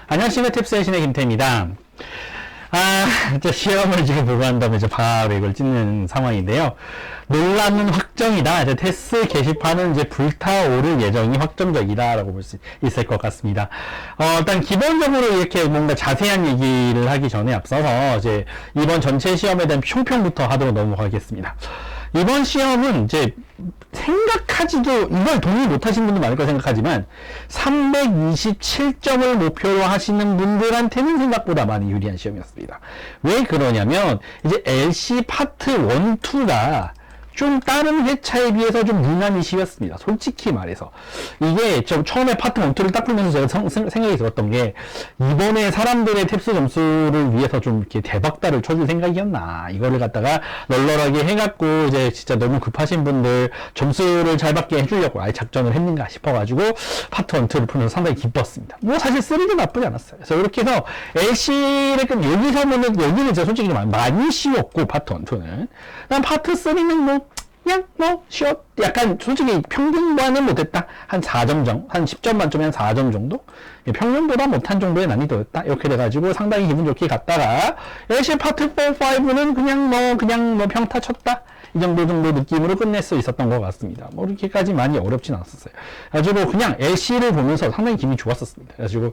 안녕하십니까. 팁스의 신의 김태입니다. 이제 시험을 지금 보고 한 다음에 이제 바로 이걸 찍는 상황인데요. 논란은 확정이다. 이제 테스 게시판은 이제 불타오를 예정이 확정적이다라고 볼 수 있을 것 같습니다. 일단 기본적으로 이렇게 뭔가 자세한 얘기를 하기 전에 앞서서 이제 이번 전체 시험에 대한 총평부터 하도록 넘어가겠습니다. 이번 시험은 이제 생각하지도 이걸 동의 못하신 분도 많을 거라 생각하지만 327점을 목표로 하시는 분들한테는 생각보다 많이 유리한 시험이었습니다. 왜 그러냐면 이제 LC 파트 1, 2가 좀 다른 회차에 비해서 좀 유난히 쉬웠습니다. 솔직히 말해서. 이게 좀 처음에 파트 1, 2를 딱 풀면서 제가 생각이 들었던 게 이번에 사람들의 탭스 점수를 위해서 좀 이렇게 대박다를 쳐줄 생각이었나. 이거를 갖다가 널널하게 해갖고 이제 진짜 너무 급하신 분들 점수를 잘 받게 해주려고 아예 작전을 했는가 싶어가지고 파트 1, 2를 풀면서 상당히 기뻤습니다. 뭐 사실 3도 나쁘지 않았어요. 그래서 이렇게 해서 LC를 여기서 보면 여기는 진짜 솔직히 좀 많이 쉬웠고 파트 1, 2는. 난 파트 3는 그냥 쉬었 약간 솔직히 평균보다는 못했다. 한 4점 정도, 한 10점 만점에 한 4점 정도? 평균보다 못한 정도의 난이도였다. 이렇게 돼가지고 상당히 기분 좋게 갔다가 LC 파트 4, 5는 그냥 평타 쳤다. 이 정도 느낌으로 끝낼 수 있었던 것 같습니다. 뭐 이렇게까지 많이 어렵진 않았었어요. 그래가지고 그냥 LC를 보면서 상당히 기분이 좋았었습니다. 그래가지고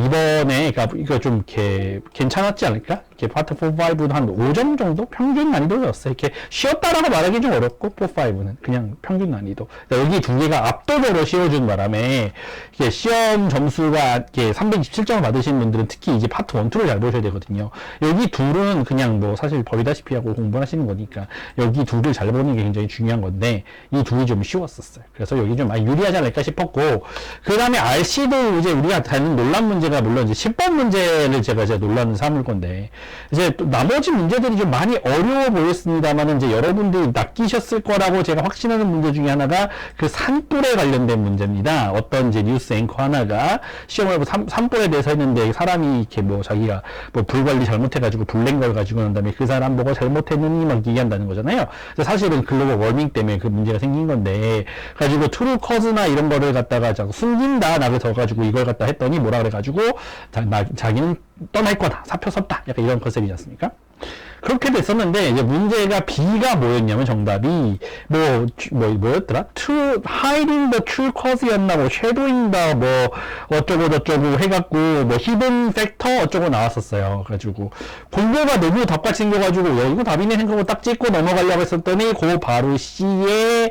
이번에 이거 좀 이렇게 괜찮았지 않을까? 이렇게 파트 4, 5도 한 5점 정도 평균 난이도였어요. 이렇게 쉬웠다라고 말하기 좀 어렵고 4, 5는 그냥 평균 난이도. 여기 두 개가 압도적으로 쉬워준 바람에 이게 시험 점수가 이렇게 327점을 받으신 분들은 특히 이제 파트 1, 2를 잘 보셔야 되거든요. 여기 둘은 그냥 뭐 사실 법이다시피 하고 공부하시는 거니까 여기 둘을 잘 보는 게 굉장히 중요한 건데 이 둘이 좀 쉬웠었어요. 그래서 여기 좀 많이 유리하지 않을까 싶었고 그 다음에 RC도 이제 우리가 다는 논란 문제가 물론 이제 10번 문제를 제가 논란을 삼을 건데 이제 또 나머지 문제들이 좀 많이 어려워 보였습니다만 이제 여러분들이 낚이셨을 거라고 제가 확신하는 문제 중에 하나가 그 산불에 관련된 문제입니다. 어떤 이제 뉴스 앵커 하나가 시험을 산불에 대해서 했는데 사람이 이렇게 뭐 자기가 뭐 불 관리 잘못해가지고 불 낸 걸 가지고 난 다음에 그 사람 보고 잘못했느니 막 얘기한다는 거잖아요. 사실은 글로벌 워밍 때문에 그 문제가 생긴 건데 가지고 트루 커즈나 이런 거를 갖다가 자꾸 숨긴다 나를 져가지고 이걸 갖다 했더니 뭐라 그래가지고 자기는 떠날 거다 사표 섰다 약간 이런 컨셉이지 않습니까? 그렇게 됐었는데 이제 문제가 B가 뭐였냐면 정답이 뭐였더라? hiding the true cause였나 뭐 shadowing the 뭐 어쩌고 저쩌고 해갖고 뭐 hidden factor 어쩌고 나왔었어요. 그래가지고 본거가 너무 덕같이 생겨가지고 야 이거 답이네 생각하고 딱 찍고 넘어가려고 했었더니 그 바로 C에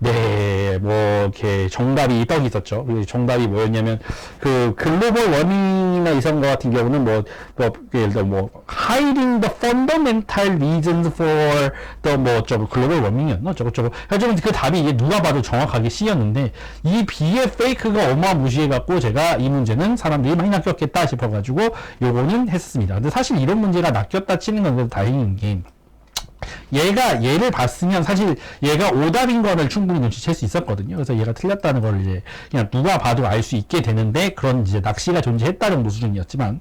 이렇게 정답이 떡이 있었죠. 그 정답이 뭐였냐면, 그, 글로벌 워밍이나 이런 거 같은 경우는 예를 들어 hiding the fundamental reasons for the 글로벌 워밍이었나? 저거. 하지만 그 답이 이게 누가 봐도 정확하게 C였는데, 이 B의 페이크가 어마무시해갖고 제가 이 문제는 사람들이 많이 낚였겠다 싶어가지고 요거는 했습니다. 근데 사실 이런 문제가 낚였다 치는 건 그래도 다행인 게, 얘를 봤으면 사실 얘가 오답인 거를 충분히 눈치챌 수 있었거든요. 그래서 얘가 틀렸다는 걸 이제 그냥 누가 봐도 알 수 있게 되는데 그런 이제 낚시가 존재했다는 정도 수준이었지만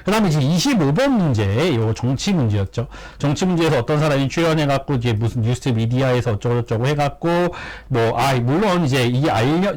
그 다음에 이제 25번 문제, 요 정치 문제였죠. 정치 문제에서 어떤 사람이 출연해갖고, 이제 무슨 뉴스 미디어에서 어쩌고저쩌고 해갖고, 물론 이제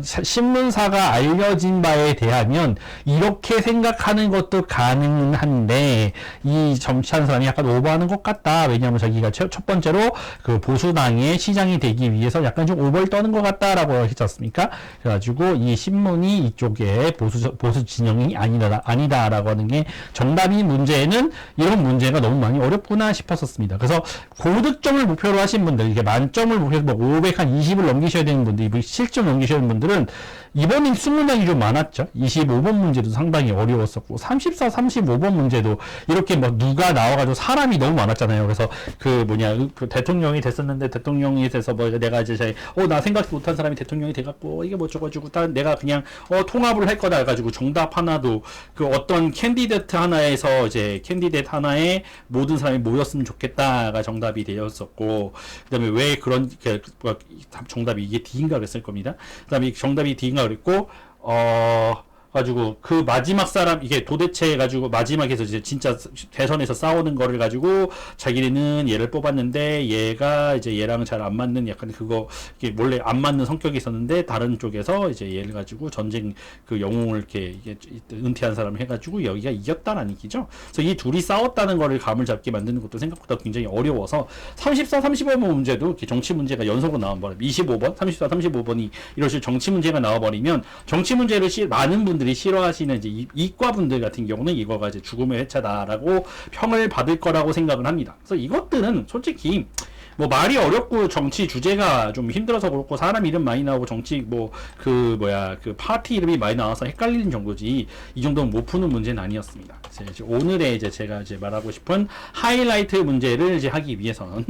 신문사가 알려진 바에 대하면, 이렇게 생각하는 것도 가능한데, 이 정치하는 사람이 약간 오버하는 것 같다. 왜냐면 자기가 첫 번째로 그 보수당의 시장이 되기 위해서 약간 좀 오버를 떠는 것 같다라고 했지 않습니까? 그래가지고 이 신문이 이쪽에 보수 진영이 아니다라고 하는 게 정답이 문제는 이런 문제가 너무 많이 어렵구나 싶었었습니다. 그래서 고득점을 목표로 하신 분들, 이게 만점을 목표로 520을 넘기셔야 되는 분들, 7점 넘기셔야 되는 분들은 이번엔 숙문량이 좀 많았죠. 25번 문제도 상당히 어려웠었고 34, 35번 문제도 이렇게 누가 나와가지고 사람이 너무 많았잖아요. 그래서 그 대통령이 됐었는데 대통령이 돼서 내가 이제 나 생각도 못한 사람이 대통령이 돼갖고 이게 저거지고 내가 그냥 통합을 할 거다 해가지고 정답 하나도 그 어떤 캔디데이트 하나에서 이제 캔디데이트 하나에 모든 사람이 모였으면 좋겠다가 정답이 되었었고 그다음에 왜 그런 정답이 이게 D인가 그랬을 겁니다. 그다음에 정답이 D인가 그랬고 가지고 그 마지막 사람 이게 도대체 가지고 마지막에서 이제 진짜 대선에서 싸우는 거를 가지고 자기는 얘를 뽑았는데 얘가 이제 얘랑 잘 안 맞는 약간 그거 이게 원래 안 맞는 성격이 있었는데 다른 쪽에서 이제 얘를 가지고 전쟁 그 영웅을 이렇게 이게 은퇴한 사람을 해가지고 여기가 이겼다는 얘기죠. 그래서 이 둘이 싸웠다는 거를 감을 잡게 만드는 것도 생각보다 굉장히 어려워서 34, 35번 문제도 이렇게 정치 문제가 연속으로 나와버리면 25번, 34, 35번이 이런 식으로 정치 문제가 나와버리면 정치 문제를 많은 분들이 싫어하시는 이제 이과 분들 같은 경우는 이거가 이제 죽음의 회차다라고 평을 받을 거라고 생각을 합니다. 그래서 이것들은 솔직히 뭐 말이 어렵고 정치 주제가 좀 힘들어서 그렇고 사람 이름 많이 나오고 정치 뭐 그 파티 이름이 많이 나와서 헷갈리는 정도지 이 정도는 못 푸는 문제는 아니었습니다. 이제 오늘의 이제 제가 이제 말하고 싶은 하이라이트 문제를 이제 하기 위해서는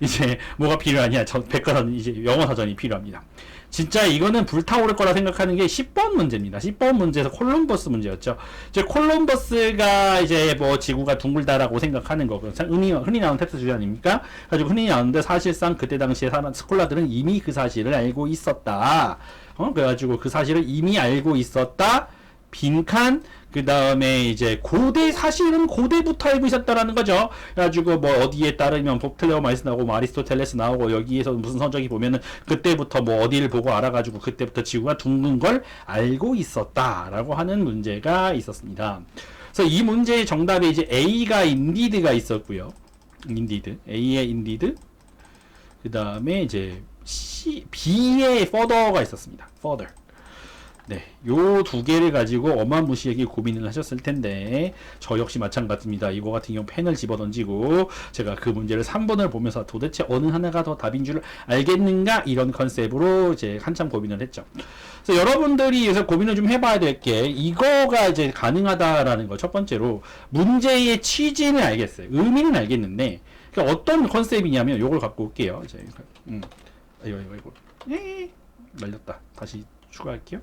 이제 뭐가 필요하냐? 백과사전 이제 영어 사전이 필요합니다. 진짜 이거는 불타오를 거라 생각하는 게 10번 문제입니다. 10번 문제에서 콜럼버스 문제였죠. 이제 콜럼버스가 이제 뭐 지구가 둥글다라고 생각하는 거고 흔히 나오는 텍스트 주제 아닙니까? 가지고 흔히 나오는데 사실상 그때 당시에 사람 스콜라들은 이미 그 사실을 알고 있었다. 그래가지고 그 사실을 이미 알고 있었다. 빈칸 그 다음에 이제 고대 사실은 고대부터 알고 있었다라는 거죠. 그래가지고 뭐 어디에 따르면 프텔레오마이스 나오고 뭐 아리스토텔레스 나오고 여기에서 무슨 서적이 보면은 그때부터 뭐 어디를 보고 알아가지고 그때부터 지구가 둥근 걸 알고 있었다라고 하는 문제가 있었습니다. 그래서 이 문제의 정답에 이제 A가 인디드가 있었고요. 인디드 A의 인디드 그 다음에 이제 B의 further가 있었습니다. further. 네, 요 두 개를 가지고 어마무시하게 고민을 하셨을 텐데 저 역시 마찬가지입니다. 이거 같은 경우 펜을 집어던지고 제가 그 문제를 3번을 보면서 도대체 어느 하나가 더 답인 줄 알겠는가 이런 컨셉으로 이제 한참 고민을 했죠. 그래서 여러분들이 여기서 고민을 좀 해봐야 될 게 이거가 이제 가능하다라는 거 첫 번째로 문제의 취지는 알겠어요. 의미는 알겠는데 그러니까 어떤 컨셉이냐면 요걸 갖고 올게요. 이제 이거 말렸다. 다시 추가할게요.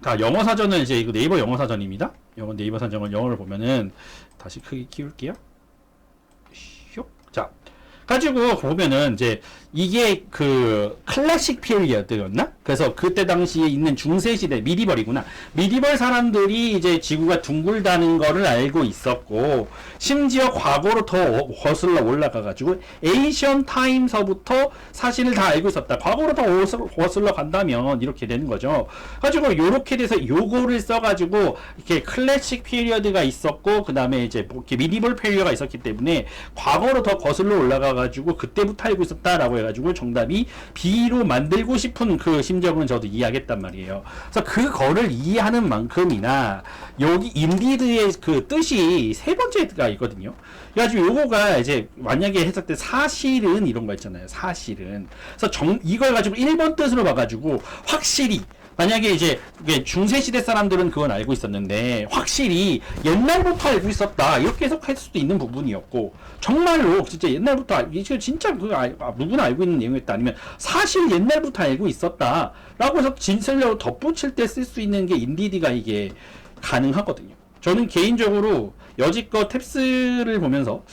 자, 영어 사전은 이제 이거 네이버 영어 사전입니다. 네이버 사전을 영어를 보면은 다시 크게 키울게요. 슉. 자, 가지고 보면은 이제 이게 그 클래식 피리어드였나? 그래서 그때 당시에 있는 중세 시대 미디벌이구나. 미디벌 사람들이 이제 지구가 둥글다는 거를 알고 있었고 심지어 과거로 더 거슬러 올라가 가지고 에이션 타임서부터 사실을 다 알고 있었다. 과거로 더 거슬러 간다면 이렇게 되는 거죠. 가지고 요렇게 돼서 요거를 써 가지고 이렇게 클래식 피리어드가 있었고 그다음에 이제 뭐 이렇게 미디벌 피리어드가 있었기 때문에 과거로 더 거슬러 올라가 가지고 그때부터 알고 있었다라고 해가지고 정답이 B로 만들고 싶은 그 심정은 저도 이해하겠단 말이에요. 그래서 그거를 이해하는 만큼이나 여기 인디드의 그 뜻이 세 번째가 있거든요. 그래가지고 요거가 이제 만약에 했을 때 사실은 이런 거 있잖아요. 사실은. 그래서 이걸 가지고 1번 뜻으로 봐가지고 확실히 만약에 이제 중세시대 사람들은 그건 알고 있었는데 확실히 옛날부터 알고 있었다 이렇게 해석할 수도 있는 부분이었고 정말로 진짜 옛날부터 이게 진짜 누구나 알고 있는 내용이었다 아니면 사실 옛날부터 알고 있었다 라고 해서 진술력을 덧붙일 때 쓸 수 있는 게 인디디가 이게 가능하거든요. 저는 개인적으로 여지껏 탭스를 보면서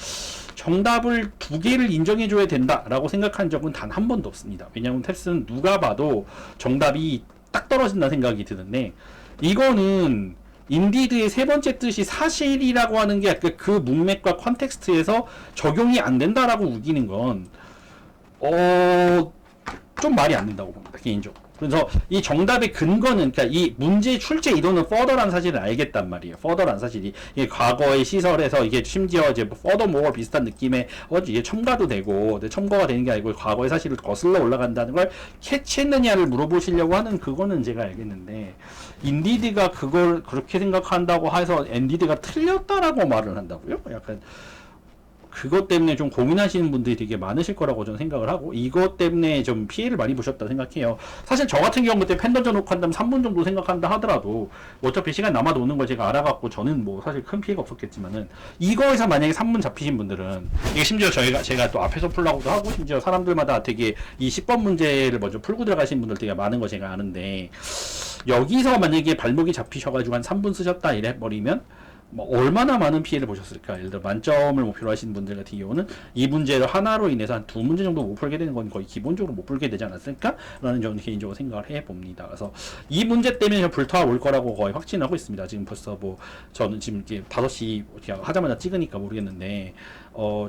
정답을 두 개를 인정해줘야 된다라고 생각한 적은 단 한 번도 없습니다. 왜냐하면 탭스는 누가 봐도 정답이 딱 떨어진다 생각이 드는데 이거는 인디드의 세 번째 뜻이 사실이라고 하는 게 그 문맥과 컨텍스트에서 적용이 안 된다라고 우기는 건 좀 말이 안 된다고 봅니다. 개인적으로. 그래서 이 정답의 근거는 그러니까 이 문제 출제 이론은 further란 사실을 알겠단 말이에요. further란 사실이 이게 과거의 시설에서 이게 심지어 이제 furthermore 비슷한 느낌의 이게 첨가도 되고 첨가가 되는 게 아니고 과거의 사실을 거슬러 올라간다는 걸 캐치했느냐를 물어보시려고 하는 그거는 제가 알겠는데 인디드가 그걸 그렇게 생각한다고 해서 인디드가 틀렸다라고 말을 한다고요? 약간 그것 때문에 좀 고민하시는 분들이 되게 많으실 거라고 저는 생각을 하고 이것 때문에 좀 피해를 많이 보셨다 생각해요. 사실 저 같은 경우 그때 펜 던져놓고 한다면 3분 정도 생각한다 하더라도 어차피 시간 남아 도는 걸 제가 알아갖고 저는 뭐 사실 큰 피해가 없었겠지만은 이거에서 만약에 3분 잡히신 분들은 이게 심지어 제가 또 앞에서 풀라고도 하고 심지어 사람들마다 되게 이 10번 문제를 먼저 풀고 들어가신 분들 되게 많은 거 제가 아는데 여기서 만약에 발목이 잡히셔가지고 한 3분 쓰셨다 이래 버리면 뭐 얼마나 많은 피해를 보셨을까? 예를 들어 만점을 목표로 하시는 분들 같은 경우는 이 문제를 하나로 인해서 한 두 문제 정도 못 풀게 되는 건 거의 기본적으로 못 풀게 되지 않았을까라는 저는 개인적으로 생각을 해봅니다. 그래서 이 문제 때문에 불타올 올 거라고 거의 확신하고 있습니다. 지금 벌써 뭐 저는 지금 이제 5시 그냥 하자마자 찍으니까 모르겠는데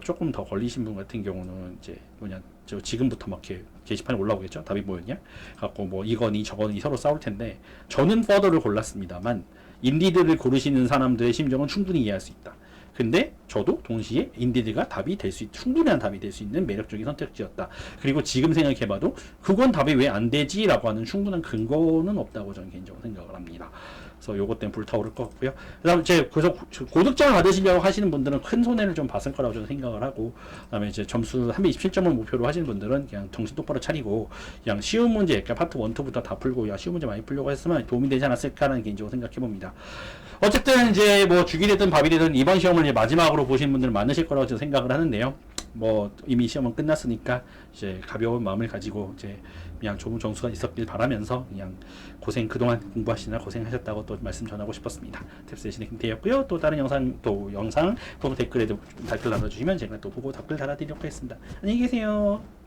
조금 더 걸리신 분 같은 경우는 이제 뭐냐 저 지금부터 막 이렇게 게시판에 올라오겠죠. 답이 뭐였냐? 갖고 뭐 이거니 저거니 서로 싸울 텐데 저는 퍼더를 골랐습니다만 인디드를 고르시는 사람들의 심정은 충분히 이해할 수 있다. 근데 저도 동시에 인디드가 답이 될 수 충분한 답이 될 수 있는 매력적인 선택지였다. 그리고 지금 생각해봐도 그건 답이 왜 안 되지라고 하는 충분한 근거는 없다고 저는 개인적으로 생각을 합니다. 그래서 요것 때문에 불타오를 것 같고요. 그다음 그래서 고득점을 받으시려고 하시는 분들은 큰 손해를 좀 봤을 거라고 저는 생각을 하고, 그다음에 이제 점수 327점을 목표로 하시는 분들은 그냥 정신 똑바로 차리고 그냥 쉬운 문제, 그러니까 파트 1, 2부터 다 풀고 야 쉬운 문제 많이 풀려고 했으면 도움이 되지 않았을까라는 개인적으로 생각해 봅니다. 어쨌든 이제 뭐 죽이 되든 밥이 되든 이번 시험을 이제 마지막으로 보신 분들 많으실 거라고 저는 생각을 하는데요. 뭐 이미 시험은 끝났으니까 이제 가벼운 마음을 가지고 이제 그냥 좋은 점수가 있었길 바라면서 그냥 고생 그동안 공부하시느라 고생하셨다고 또 말씀 전하고 싶었습니다. 탭스 대신에 김태희였고요. 또 다른 영상 또는 댓글에도 댓글 달아주시면 제가 또 보고 답글 달아드리도록 하겠습니다. 안녕히 계세요.